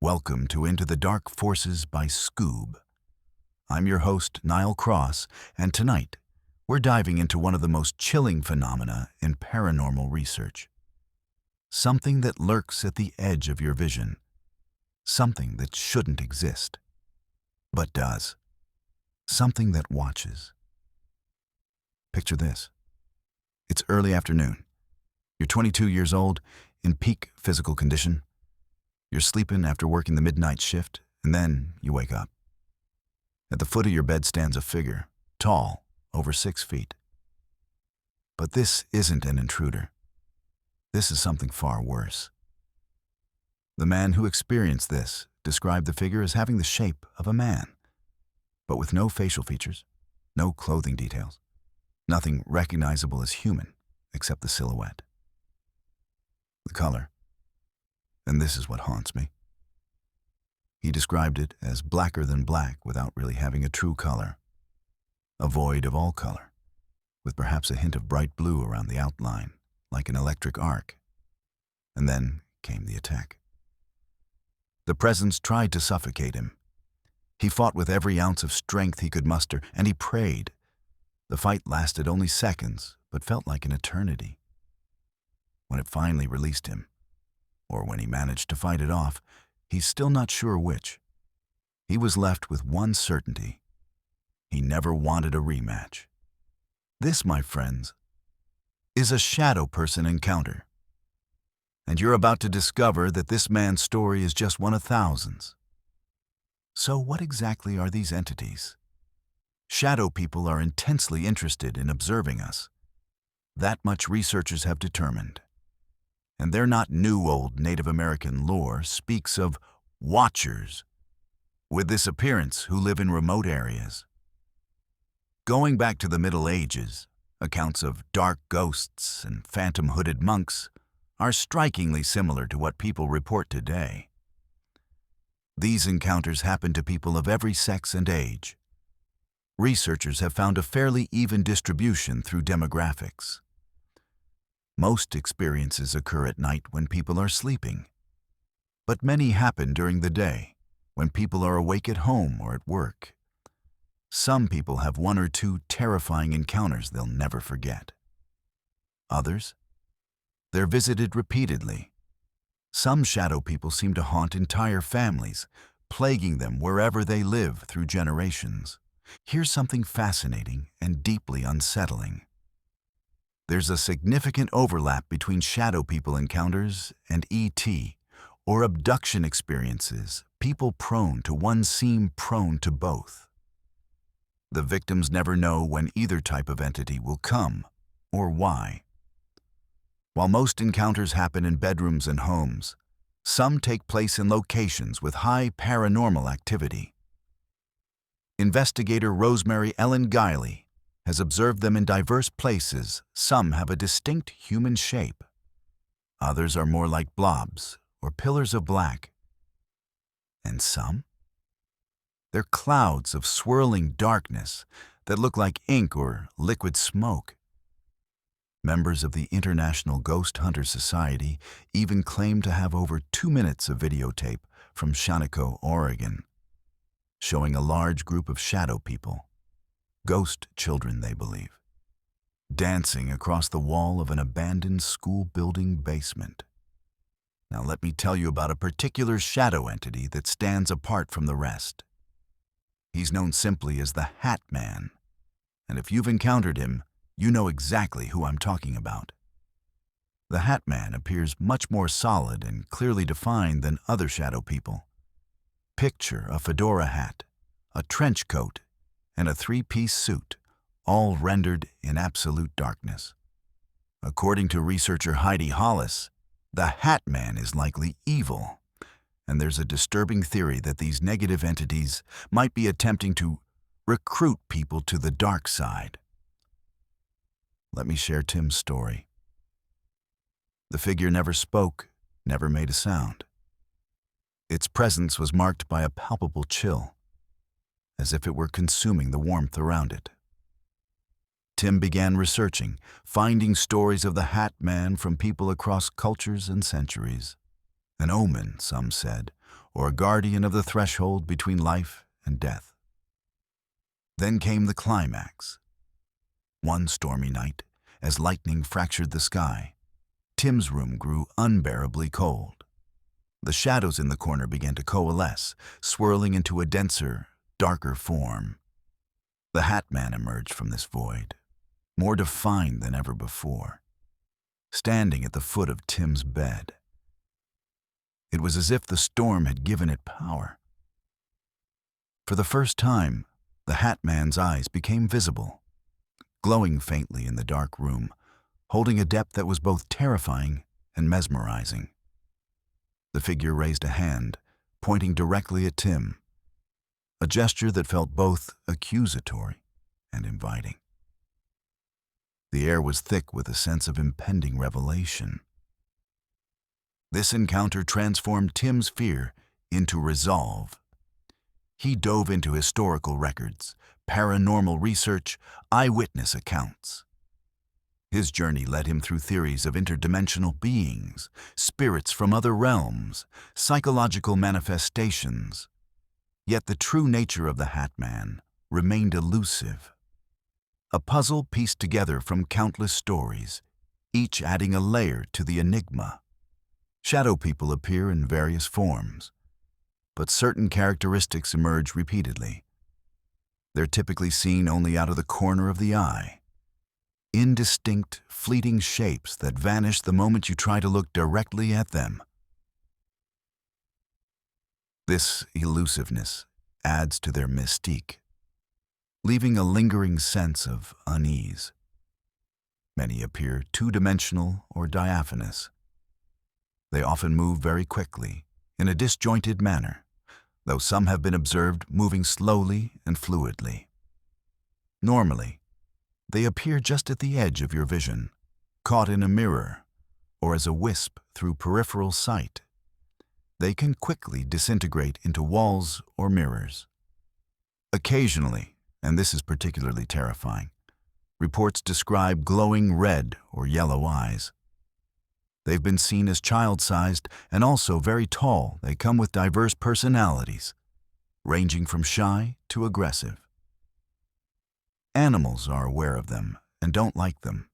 Welcome to Into the Dark Forces by Scoob. I'm your host, Niall Cross, and tonight we're diving into one of the most chilling phenomena in paranormal research. Something that lurks at the edge of your vision. Something that shouldn't exist, but does. Something that watches. Picture this. It's early afternoon. You're 22 years old, in peak physical condition. You're sleeping after working the midnight shift, and then you wake up. At the foot of your bed stands a figure, tall, over 6 feet. But this isn't an intruder. This is something far worse. The man who experienced this described the figure as having the shape of a man, but with no facial features, no clothing details, nothing recognizable as human except the silhouette. The color. And this is what haunts me. He described it as blacker than black without really having a true color. A void of all color, with perhaps a hint of bright blue around the outline, like an electric arc. And then came the attack. The presence tried to suffocate him. He fought with every ounce of strength he could muster, and he prayed. The fight lasted only seconds, but felt like an eternity. When it finally released him, or when he managed to fight it off, he's still not sure which. He was left with one certainty. He never wanted a rematch. This, my friends, is a shadow person encounter. And you're about to discover that this man's story is just one of thousands. So what exactly are these entities? Shadow people are intensely interested in observing us. That much researchers have determined. And they're not new old Native American lore speaks of watchers with this appearance who live in remote areas. Going back to the Middle Ages, accounts of dark ghosts and phantom-hooded monks are strikingly similar to what people report today. These encounters happen to people of every sex and age. Researchers have found a fairly even distribution through demographics. Most experiences occur at night when people are sleeping, but many happen during the day, when people are awake at home or at work. Some people have one or two terrifying encounters they'll never forget. Others? They're visited repeatedly. Some shadow people seem to haunt entire families, plaguing them wherever they live through generations. Here's something fascinating and deeply unsettling. There's a significant overlap between shadow people encounters and ET, or abduction experiences. People prone to one seem prone to both. The victims never know when either type of entity will come, or why. While most encounters happen in bedrooms and homes, some take place in locations with high paranormal activity. Investigator Rosemary Ellen Guiley has observed them in diverse places. Some have a distinct human shape. Others are more like blobs or pillars of black. And some? They're clouds of swirling darkness that look like ink or liquid smoke. Members of the International Ghost Hunter Society even claim to have over 2 minutes of videotape from Shaniko, Oregon, showing a large group of shadow people, ghost children they believe, dancing across the wall of an abandoned school building basement. Now let me tell you about a particular shadow entity that stands apart from the rest. He's known simply as the Hat Man, and if you've encountered him, you know exactly who I'm talking about. The Hat Man appears much more solid and clearly defined than other shadow people. Picture a fedora hat, a trench coat, and a 3-piece suit, all rendered in absolute darkness. According to researcher Heidi Hollis, the Hat Man is likely evil, and there's a disturbing theory that these negative entities might be attempting to recruit people to the dark side. Let me share Tim's story. The figure never spoke, never made a sound. Its presence was marked by a palpable chill, as if it were consuming the warmth around it. Tim began researching, finding stories of the Hat Man from people across cultures and centuries. An omen, some said, or a guardian of the threshold between life and death. Then came the climax. One stormy night, as lightning fractured the sky, Tim's room grew unbearably cold. The shadows in the corner began to coalesce, swirling into a denser, darker form. The Hat Man emerged from this void, more defined than ever before, standing at the foot of Tim's bed. It was as if the storm had given it power. For the first time, the Hat Man's eyes became visible, glowing faintly in the dark room, holding a depth that was both terrifying and mesmerizing. The figure raised a hand, pointing directly at Tim, a gesture that felt both accusatory and inviting. The air was thick with a sense of impending revelation. This encounter transformed Tim's fear into resolve. He dove into historical records, paranormal research, eyewitness accounts. His journey led him through theories of interdimensional beings, spirits from other realms, psychological manifestations. Yet the true nature of the Hat Man remained elusive. A puzzle pieced together from countless stories, each adding a layer to the enigma. Shadow people appear in various forms, but certain characteristics emerge repeatedly. They're typically seen only out of the corner of the eye. Indistinct, fleeting shapes that vanish the moment you try to look directly at them. This elusiveness adds to their mystique, leaving a lingering sense of unease. Many appear two-dimensional or diaphanous. They often move very quickly, in a disjointed manner, though some have been observed moving slowly and fluidly. Normally, they appear just at the edge of your vision, caught in a mirror, or as a wisp through peripheral sight. They can quickly disintegrate into walls or mirrors. Occasionally, and this is particularly terrifying, reports describe glowing red or yellow eyes. They've been seen as child-sized and also very tall. They come with diverse personalities, ranging from shy to aggressive. Animals are aware of them and don't like them.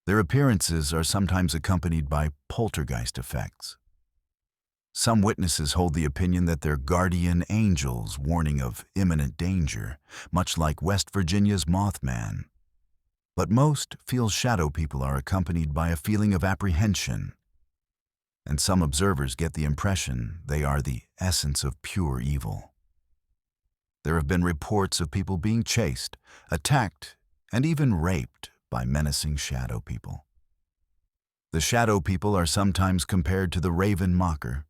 Their appearances are sometimes accompanied by poltergeist effects. Some witnesses hold the opinion that they're guardian angels warning of imminent danger, much like West Virginia's Mothman. But most feel shadow people are accompanied by a feeling of apprehension, and some observers get the impression they are the essence of pure evil. There have been reports of people being chased, attacked, and even raped by menacing shadow people. The shadow people are sometimes compared to the Raven Mocker,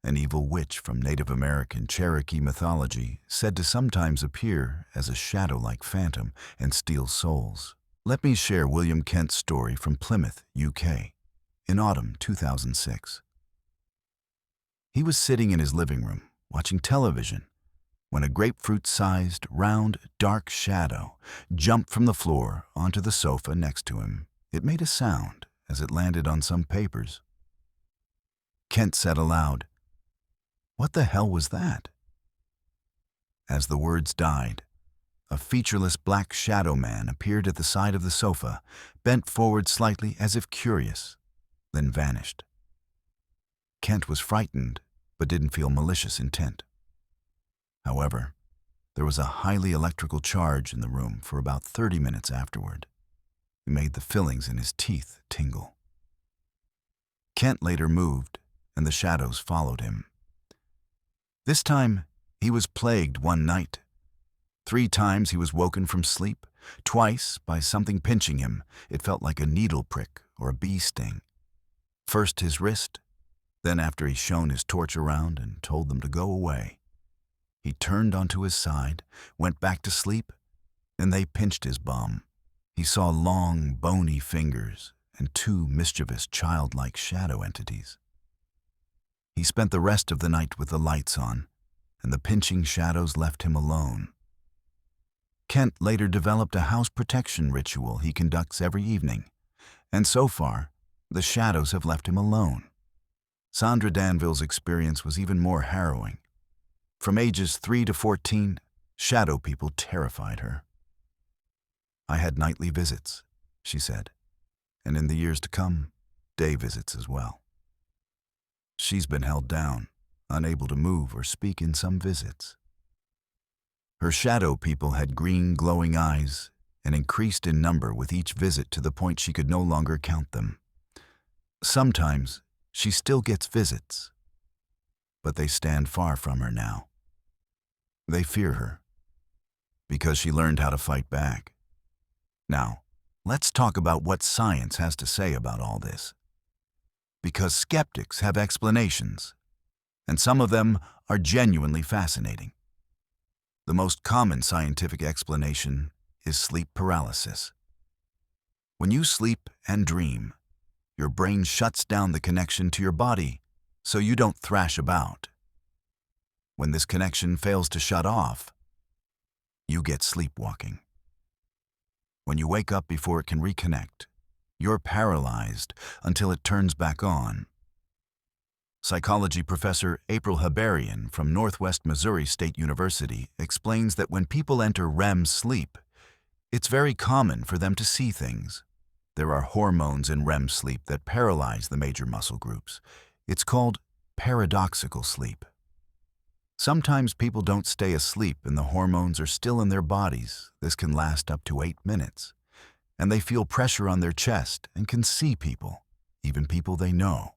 an evil witch from Native American Cherokee mythology said to sometimes appear as a shadow-like phantom and steal souls. Let me share William Kent's story from Plymouth, UK, in autumn 2006. He was sitting in his living room, watching television, when a grapefruit-sized, round, dark shadow jumped from the floor onto the sofa next to him. It made a sound as it landed on some papers. Kent said aloud, "What the hell was that?" As the words died, a featureless black shadow man appeared at the side of the sofa, bent forward slightly as if curious, then vanished. Kent was frightened, but didn't feel malicious intent. However, there was a highly electrical charge in the room for about 30 minutes afterward. It made the fillings in his teeth tingle. Kent later moved, and the shadows followed him. This time, he was plagued one night. 3 times he was woken from sleep, twice by something pinching him. It felt like a needle prick or a bee sting. First his wrist, then after he shone his torch around and told them to go away. He turned onto his side, went back to sleep, and they pinched his bum. He saw long, bony fingers and 2 mischievous, childlike shadow entities. He spent the rest of the night with the lights on, and the pinching shadows left him alone. Kent later developed a house protection ritual he conducts every evening, and so far, the shadows have left him alone. Sandra Danville's experience was even more harrowing. From ages 3 to 14, shadow people terrified her. "I had nightly visits," she said, "and in the years to come, day visits as well. She's been held down, unable to move or speak in some visits. Her shadow people had green, glowing eyes and increased in number with each visit to the point she could no longer count them. Sometimes she still gets visits, but they stand far from her now. They fear her because she learned how to fight back. Now, let's talk about what science has to say about all this. Because skeptics have explanations, and some of them are genuinely fascinating. The most common scientific explanation is sleep paralysis. When you sleep and dream, your brain shuts down the connection to your body so you don't thrash about. When this connection fails to shut off, you get sleepwalking. When you wake up before it can reconnect, you're paralyzed until it turns back on. Psychology professor April Habarian from Northwest Missouri State University explains that when people enter REM sleep, it's very common for them to see things. There are hormones in REM sleep that paralyze the major muscle groups. It's called paradoxical sleep. Sometimes people don't stay asleep and the hormones are still in their bodies. This can last up to 8 minutes. And they feel pressure on their chest and can see people, even people they know.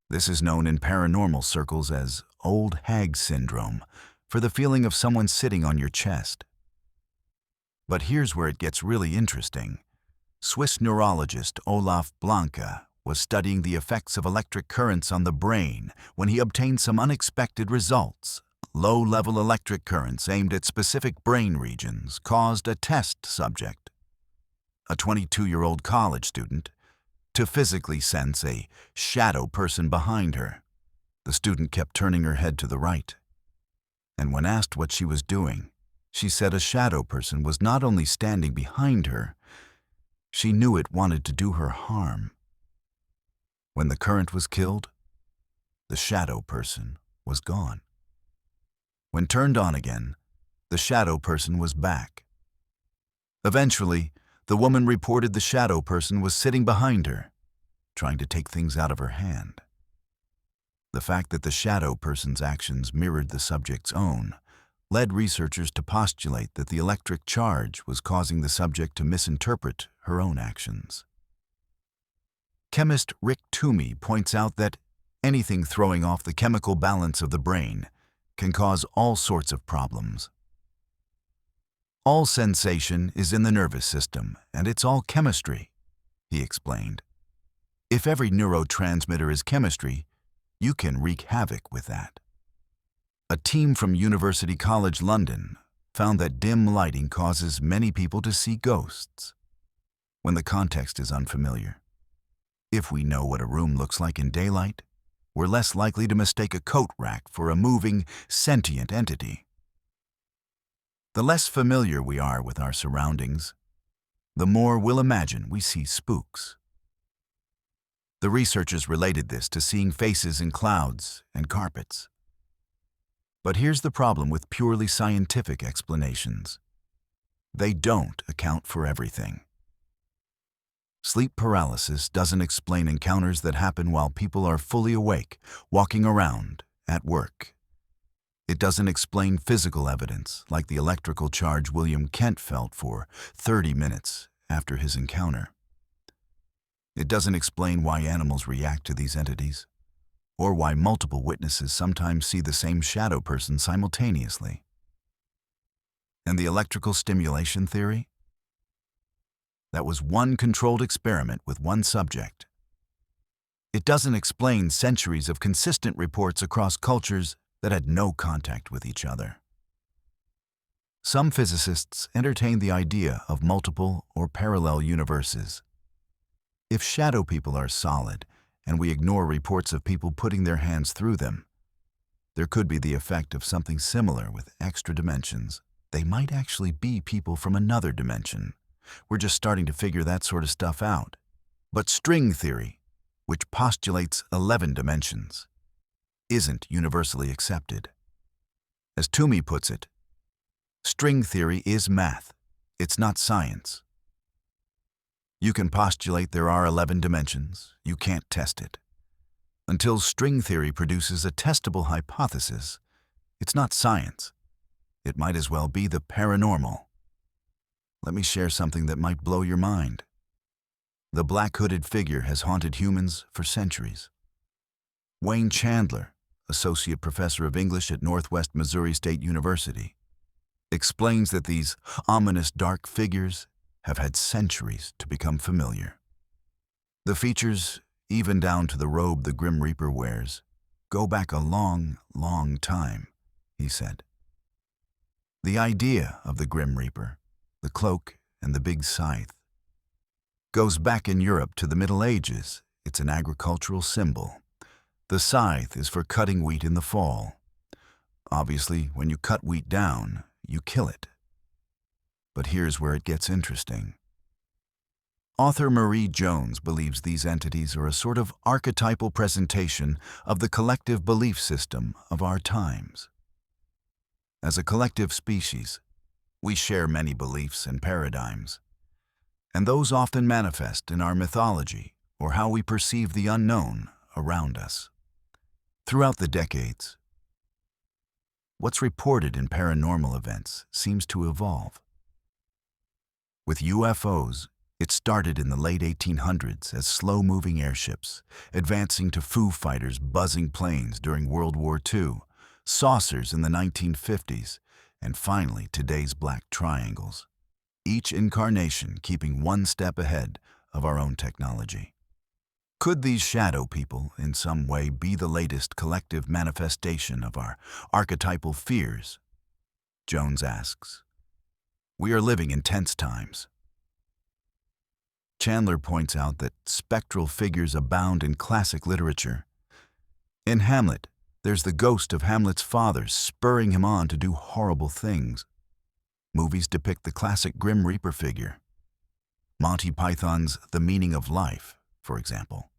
This is known in paranormal circles as old hag syndrome, for the feeling of someone sitting on your chest. But here's where it gets really interesting. Swiss neurologist Olaf Blanke was studying the effects of electric currents on the brain when he obtained some unexpected results. Low-level electric currents aimed at specific brain regions caused a test subject, a 22-year-old college student, to physically sense a shadow person behind her. The student kept turning her head to the right. And when asked what she was doing, she said a shadow person was not only standing behind her, she knew it wanted to do her harm. When the current was killed, the shadow person was gone. When turned on again, the shadow person was back. Eventually, the woman reported the shadow person was sitting behind her, trying to take things out of her hand. The fact that the shadow person's actions mirrored the subject's own led researchers to postulate that the electric charge was causing the subject to misinterpret her own actions. Chemist Rick Toomey points out that anything throwing off the chemical balance of the brain can cause all sorts of problems. All sensation is in the nervous system, and it's all chemistry, he explained. If every neurotransmitter is chemistry, you can wreak havoc with that. A team from University College London found that dim lighting causes many people to see ghosts when the context is unfamiliar. If we know what a room looks like in daylight, we're less likely to mistake a coat rack for a moving, sentient entity. The less familiar we are with our surroundings, the more we'll imagine we see spooks. The researchers related this to seeing faces in clouds and carpets. But here's the problem with purely scientific explanations. They don't account for everything. Sleep paralysis doesn't explain encounters that happen while people are fully awake, walking around, at work. It doesn't explain physical evidence, like the electrical charge William Kent felt for 30 minutes after his encounter. It doesn't explain why animals react to these entities, or why multiple witnesses sometimes see the same shadow person simultaneously. And the electrical stimulation theory? That was one controlled experiment with one subject. It doesn't explain centuries of consistent reports across cultures that had no contact with each other. Some physicists entertain the idea of multiple or parallel universes. If shadow people are solid, and we ignore reports of people putting their hands through them, there could be the effect of something similar with extra dimensions. They might actually be people from another dimension. We're just starting to figure that sort of stuff out. But string theory, which postulates 11 dimensions, isn't universally accepted. As Toomey puts it, string theory is math. It's not science. You can postulate there are 11 dimensions. You can't test it. Until string theory produces a testable hypothesis, it's not science. It might as well be the paranormal. Let me share something that might blow your mind. The black hooded figure has haunted humans for centuries. Wayne Chandler, associate professor of English at Northwest Missouri State University, explains that these ominous dark figures have had centuries to become familiar. The features, even down to the robe the Grim Reaper wears, go back a long, long time, he said. The idea of the Grim Reaper, the cloak and the big scythe, goes back in Europe to the Middle Ages. It's an agricultural symbol. The scythe is for cutting wheat in the fall. Obviously, when you cut wheat down, you kill it. But here's where it gets interesting. Author Marie Jones believes these entities are a sort of archetypal presentation of the collective belief system of our times. As a collective species, we share many beliefs and paradigms, and those often manifest in our mythology or how we perceive the unknown around us. Throughout the decades, what's reported in paranormal events seems to evolve. With UFOs, it started in the late 1800s as slow-moving airships, advancing to Foo Fighters' buzzing planes during World War II, saucers in the 1950s, and finally today's black triangles, each incarnation keeping one step ahead of our own technology. Could these shadow people in some way be the latest collective manifestation of our archetypal fears? Jones asks. We are living in tense times. Chandler points out that spectral figures abound in classic literature. In Hamlet, there's the ghost of Hamlet's father spurring him on to do horrible things. Movies depict the classic Grim Reaper figure. Monty Python's The Meaning of Life, for example.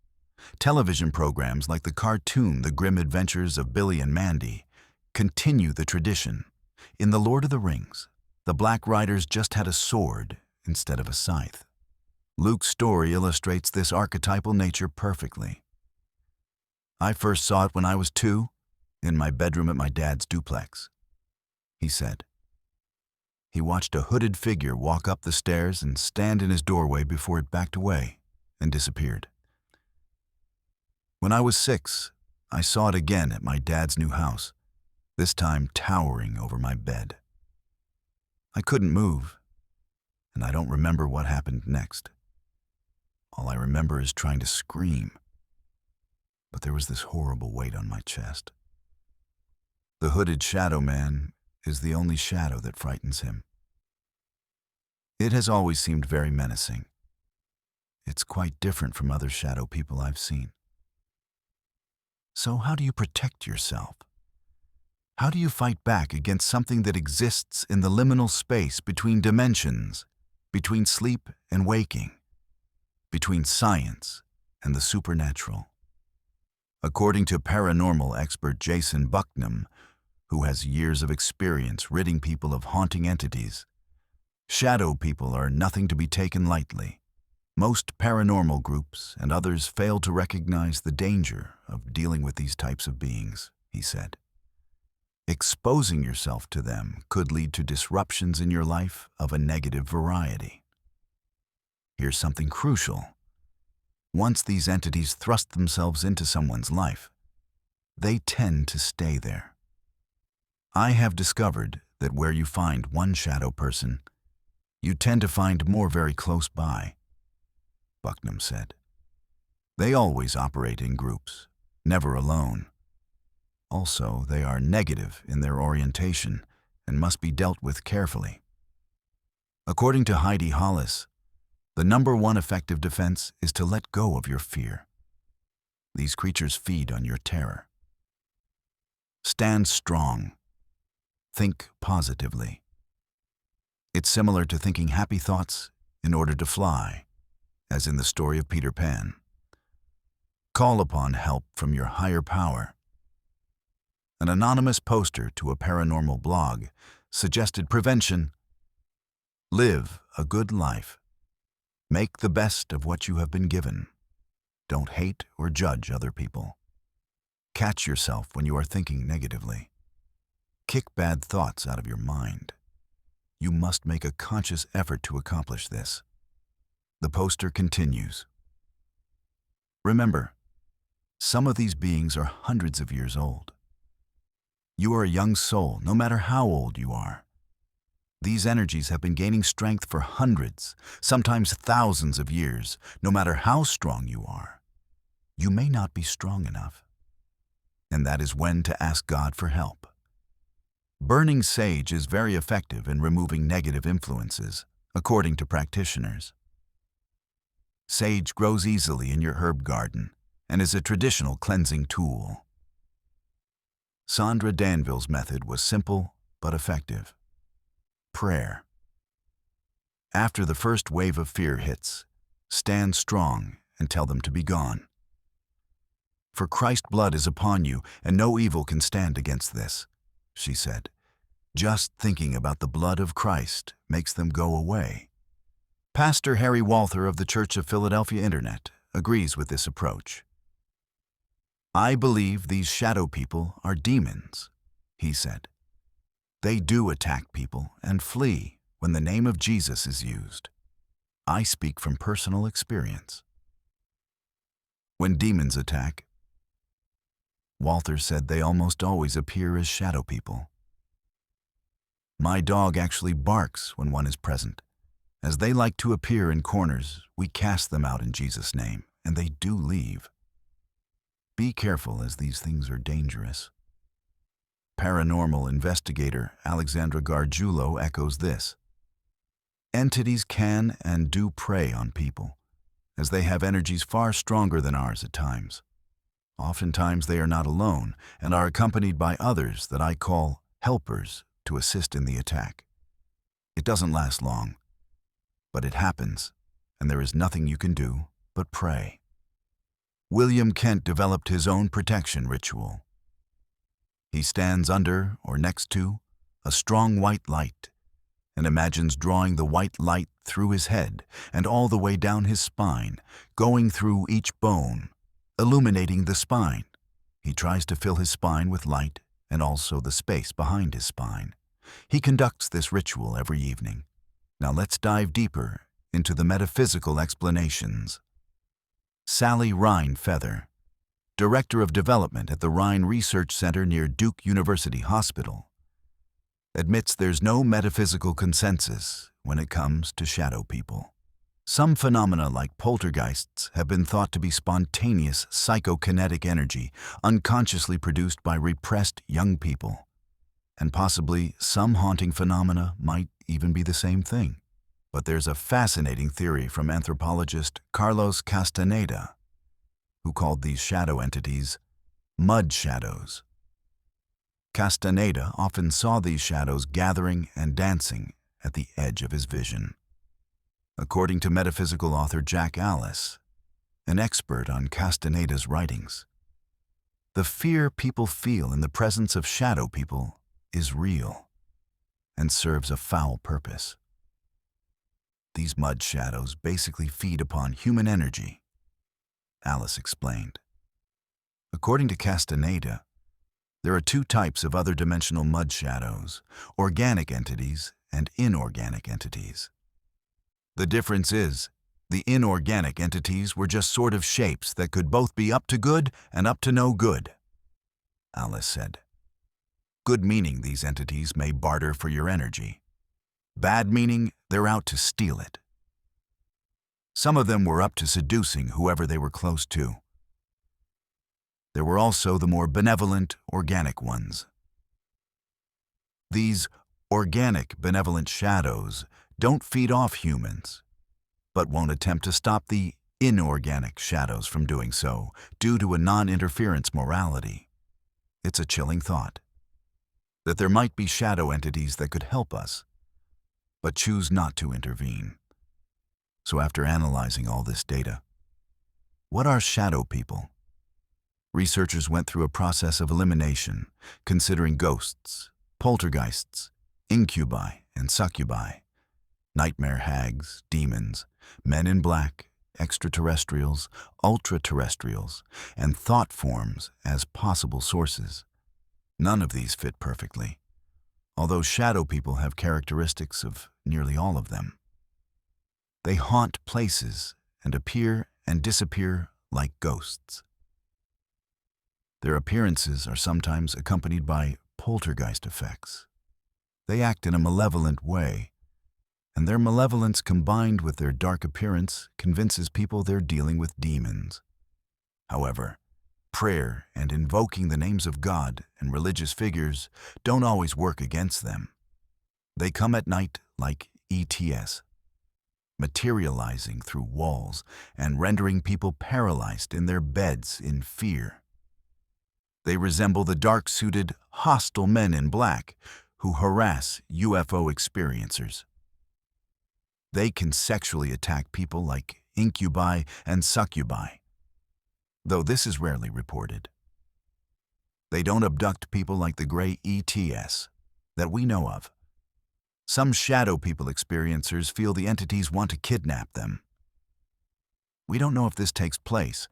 Television programs like the cartoon The Grim Adventures of Billy and Mandy continue the tradition. In The Lord of the Rings, the Black Riders just had a sword instead of a scythe. Luke's story illustrates this archetypal nature perfectly. I first saw it when I was 2, in my bedroom at my dad's duplex, he said. He watched a hooded figure walk up the stairs and stand in his doorway before it backed away and disappeared. When I was 6, I saw it again at my dad's new house, this time towering over my bed. I couldn't move, and I don't remember what happened next. All I remember is trying to scream, but there was this horrible weight on my chest. The hooded shadow man is the only shadow that frightens him. It has always seemed very menacing. It's quite different from other shadow people I've seen. So how do you protect yourself? How do you fight back against something that exists in the liminal space between dimensions, between sleep and waking, between science and the supernatural? According to paranormal expert Jason Bucknam, who has years of experience ridding people of haunting entities, shadow people are nothing to be taken lightly. Most paranormal groups and others fail to recognize the danger of dealing with these types of beings, he said. Exposing yourself to them could lead to disruptions in your life of a negative variety. Here's something crucial. Once these entities thrust themselves into someone's life, they tend to stay there. I have discovered that where you find one shadow person, you tend to find more very close by, Bucknam said. They always operate in groups, never alone. Also, they are negative in their orientation and must be dealt with carefully. According to Heidi Hollis, the #1 effective defense is to let go of your fear. These creatures feed on your terror. Stand strong. Think positively. It's similar to thinking happy thoughts in order to fly, as in the story of Peter Pan. Call upon help from your higher power. An anonymous poster to a paranormal blog suggested prevention: live a good life. Make the best of what you have been given. Don't hate or judge other people. Catch yourself when you are thinking negatively. Kick bad thoughts out of your mind. You must make a conscious effort to accomplish this. The poster continues. Remember, some of these beings are hundreds of years old. You are a young soul, no matter how old you are. These energies have been gaining strength for hundreds, sometimes thousands of years, no matter how strong you are. You may not be strong enough. And that is when to ask God for help. Burning sage is very effective in removing negative influences, according to practitioners. Sage grows easily in your herb garden and is a traditional cleansing tool. Sandra Danville's method was simple but effective. Prayer. After the first wave of fear hits, stand strong and tell them to be gone. For Christ's blood is upon you, and no evil can stand against this, she said. Just thinking about the blood of Christ makes them go away. Pastor Harry Walther of the Church of Philadelphia Internet agrees with this approach. I believe these shadow people are demons, he said. They do attack people and flee when the name of Jesus is used. I speak from personal experience. When demons attack, Walther said they almost always appear as shadow people. My dog actually barks when one is present. As they like to appear in corners, we cast them out in Jesus' name, and they do leave. Be careful, as these things are dangerous. Paranormal investigator Alexandra Gargiulo echoes this. Entities can and do prey on people, as they have energies far stronger than ours at times. Oftentimes they are not alone and are accompanied by others that I call helpers to assist in the attack. It doesn't last long, but it happens, and there is nothing you can do but pray. William Kent developed his own protection ritual. He stands under or next to a strong white light and imagines drawing the white light through his head and all the way down his spine, going through each bone, illuminating the spine. He tries to fill his spine with light and also the space behind his spine. He conducts this ritual every evening. Now let's dive deeper into the metaphysical explanations. Sally Rhine Feather, Director of Development at the Rhine Research Center near Duke University Hospital, admits there's no metaphysical consensus when it comes to shadow people. Some phenomena like poltergeists have been thought to be spontaneous psychokinetic energy unconsciously produced by repressed young people. And possibly some haunting phenomena might even be the same thing. But there's a fascinating theory from anthropologist Carlos Castaneda, who called these shadow entities mud shadows. Castaneda often saw these shadows gathering and dancing at the edge of his vision. According to metaphysical author Jack Alice, an expert on Castaneda's writings, the fear people feel in the presence of shadow people is real and serves a foul purpose. These mud shadows basically feed upon human energy, Alice explained. According to Castaneda, there are two types of other dimensional mud shadows: organic entities and inorganic entities. The difference is, the inorganic entities were just sort of shapes that could both be up to good and up to no good, Alice said. Good meaning these entities may barter for your energy. Bad meaning they're out to steal it. Some of them were up to seducing whoever they were close to. There were also the more benevolent, organic ones. These organic, benevolent shadows don't feed off humans, but won't attempt to stop the inorganic shadows from doing so due to a non-interference morality. It's a chilling thought that there might be shadow entities that could help us, but choose not to intervene. So after analyzing all this data, what are shadow people? Researchers went through a process of elimination, considering ghosts, poltergeists, incubi and succubi, nightmare hags, demons, men in black, extraterrestrials, ultra-terrestrials, and thought forms as possible sources. None of these fit perfectly, although shadow people have characteristics of nearly all of them. They haunt places and appear and disappear like ghosts. Their appearances are sometimes accompanied by poltergeist effects. They act in a malevolent way, and their malevolence combined with their dark appearance convinces people they're dealing with demons. However, prayer and invoking the names of God and religious figures don't always work against them. They come at night like ETs, materializing through walls and rendering people paralyzed in their beds in fear. They resemble the dark-suited, hostile men in black who harass UFO experiencers. They can sexually attack people like incubi and succubi, though this is rarely reported. They don't abduct people like the gray ETs that we know of. Some shadow people experiencers feel the entities want to kidnap them. We don't know if this takes place,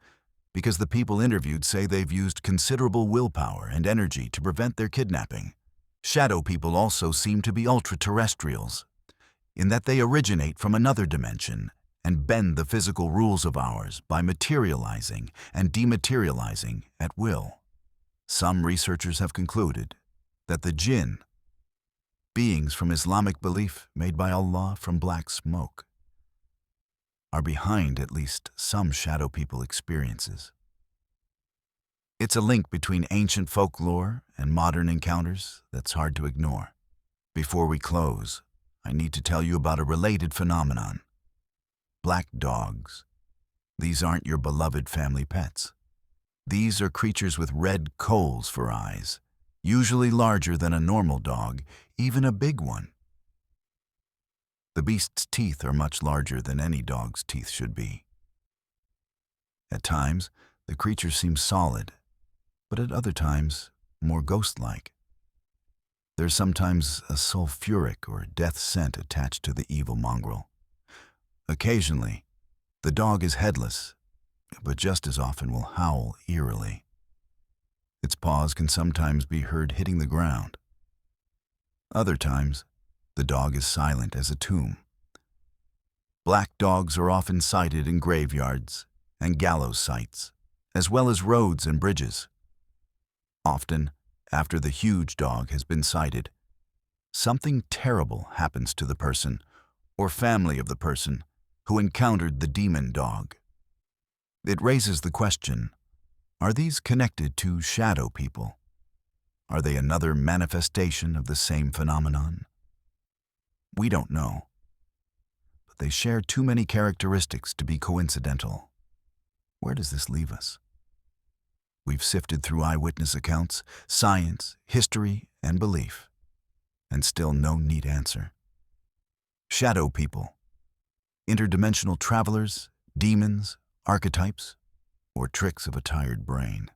because the people interviewed say they've used considerable willpower and energy to prevent their kidnapping. Shadow people also seem to be ultra-terrestrials, in that they originate from another dimension and bend the physical rules of ours by materializing and dematerializing at will. Some researchers have concluded that the jinn, beings from Islamic belief made by Allah from black smoke, are behind at least some shadow people experiences. It's a link between ancient folklore and modern encounters that's hard to ignore. Before we close, I need to tell you about a related phenomenon: black dogs. These aren't your beloved family pets. These are creatures with red coals for eyes, usually larger than a normal dog, even a big one. The beast's teeth are much larger than any dog's teeth should be. At times, the creature seems solid, but at other times, more ghost-like. There's sometimes a sulfuric or death scent attached to the evil mongrel. Occasionally, the dog is headless, but just as often will howl eerily. Its paws can sometimes be heard hitting the ground. Other times, the dog is silent as a tomb. Black dogs are often sighted in graveyards and gallows sites, as well as roads and bridges. Often, after the huge dog has been sighted, something terrible happens to the person or family of the person who encountered the demon dog. It raises the question, are these connected to shadow people? Are they another manifestation of the same phenomenon? We don't know, but they share too many characteristics to be coincidental. Where does this leave us? We've sifted through eyewitness accounts, science, history, and belief, and still no neat answer. Shadow people, interdimensional travelers, demons, archetypes, or tricks of a tired brain.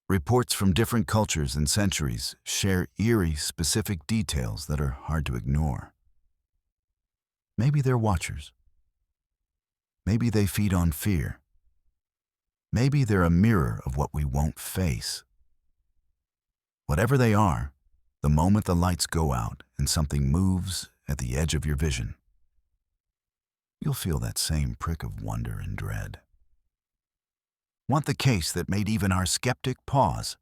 Reports from different cultures and centuries share eerie, specific details that are hard to ignore. Maybe they're watchers. Maybe they feed on fear. Maybe they're a mirror of what we won't face. Whatever they are, the moment the lights go out and something moves at the edge of your vision, you'll feel that same prick of wonder and dread. Want the case that made even our skeptic pause?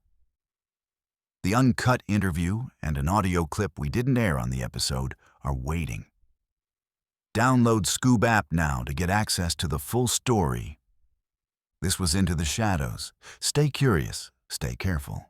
The uncut interview and an audio clip we didn't air on the episode are waiting. Download Scoob app now to get access to the full story. This was Into the Shadows. Stay curious, stay careful.